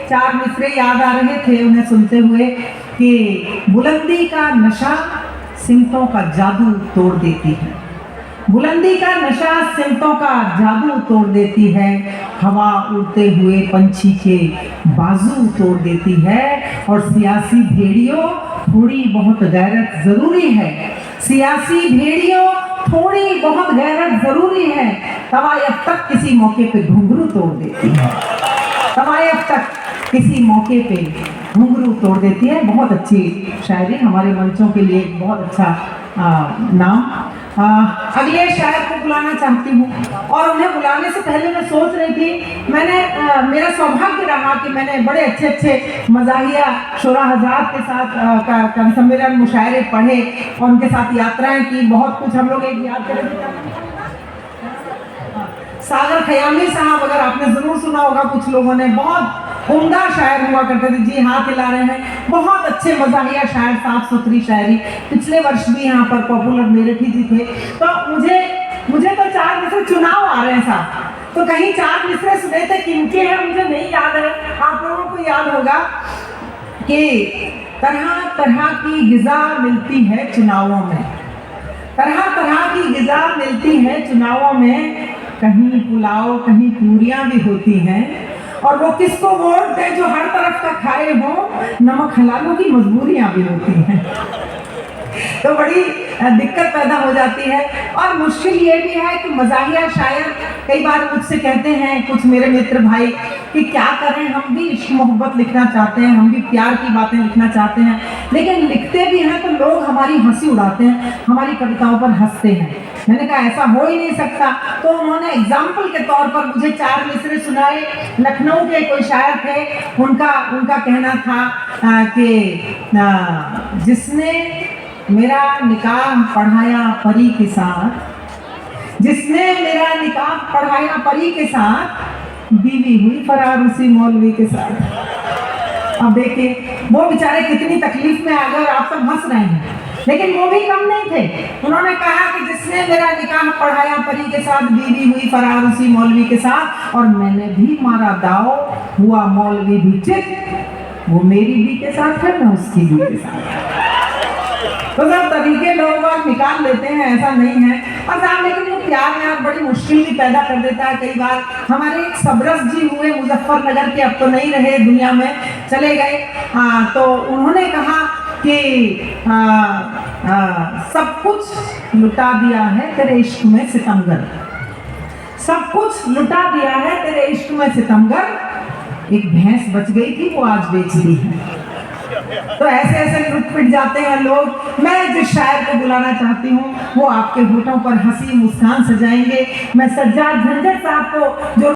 चार मिसरे याद आ रहे थे उन्हें सुनते हुए कि बुलंदी का नशा सिमटों का जादू तोड़ देती है, बुलंदी का नशा सिमटों का जादू तोड़ देती है, हवा उड़ते हुए पंछी के बाजू तोड़ देती है, और सियासी भेड़ियों थोड़ी बहुत गैरत जरूरी है, सियासी भेड़ियों थोड़ी बहुत गैरत जरूरी है, तवायफ तक किसी मौके पे घुंघरू तोड़ देती है, तवायफ तक किसी मौके पे घुंघरू तोड़ देती है। बहुत अच्छी शायरी, हमारे मंचों के लिए एक बहुत अच्छा नाम। अगले शायर को बुलाना चाहती हूँ, और उन्हें बुलाने से पहले मैं सोच रही थी, मेरा सौभाग्य रहा कि मैंने बड़े अच्छे अच्छे मज़ाहिया शुरा हज़रात के साथ कवि सम्मेलन मुशायरे पढ़े और उनके साथ यात्राएं की। बहुत कुछ हम लोग एक याद करेंगे, सागर खयामी साहब, अगर आपने जरूर सुना होगा, कुछ लोगों ने, बहुत उम्दा शायर हुआ करते थे। जी हाथ हिला रहे हैं, बहुत अच्छे मज़ाहिया शायर, साफ सुथरी शायरी। पिछले वर्ष भी यहाँ पर पॉपुलर मेरठी जी थे। तो मुझे तो चार मिसरे, चुनाव आ रहे हैं साहब, तो कहीं चार मिसरे सुने थे, किनके हैं मुझे नहीं याद है, आप लोगों को याद होगा कि तरह तरह की गिज़ा मिलती है चुनावों में, तरह तरह की गिज़ा मिलती है चुनावों में, कहीं पुलाव कहीं पूरियां भी होती हैं, और वो किसको वोट दे जो हर तरफ का खाए हो, नमक हलालों की मजबूरियां भी होती हैं। तो बड़ी दिक्कत पैदा हो जाती है। और मुश्किल ये भी है कि मज़ाहिया शायर कई बार मुझसे कहते हैं, कुछ मेरे मित्र भाई, कि क्या करें, हम भी इश्क मोहब्बत लिखना चाहते हैं, हम भी प्यार की बातें लिखना चाहते हैं, लेकिन लिखते भी हैं तो लोग हमारी हंसी उड़ाते हैं, हमारी कविताओं पर हंसते हैं। मैंने कहा ऐसा हो ही नहीं सकता। तो उन्होंने एग्जाम्पल के तौर पर मुझे चार मिसरे सुनाए। लखनऊ के कोई शायर थे, उनका कहना था कि जिसने मेरा निकाह पढ़ाया परी के साथ, जिसने मेरा निकाह पढ़ाया परी के साथ, बीवी हुई फरार उसी मौलवी के साथ। अब देखिए वो बेचारे कितनी तकलीफ में आ गए, आप सब हंस रहे हैं, लेकिन वो भी कम नहीं थे। उन्होंने कहा कि जिसने मेरा निकाह पढ़ाया परी के साथ, बीवी हुई फरार उसी मौलवी के साथ, और मैंने भी मारा दाव, हुआ मौलवी भी चित, वो मेरी भी के साथ है, मैं उसकी भी के साथ। तो सब तरीके लोग बाग निकाल लेते हैं, ऐसा नहीं है। और साहब लेकिन वो प्यार में बड़ी मुश्किल भी पैदा कर देता है कई बार। हमारे एक सबरस जी हुए मुजफ्फरनगर के, अब तो नहीं रहे दुनिया में, चले गए। तो उन्होंने कहा कि सब कुछ लुटा दिया है तेरे इश्क में सितमगर, सब कुछ लुटा दिया है तेरे इश्क में सितमगर, एक भैंस बच गई थी वो आज बेच दी है। तो ऐसे ऐसे लुट पिट जाते हैं लोग। मैं जिस शायर को बुलाना चाहती हूँ वो आपके होठों पर हंसी मुस्कान सजाएंगे। मैं सज्जाद झंझट साहब को, जो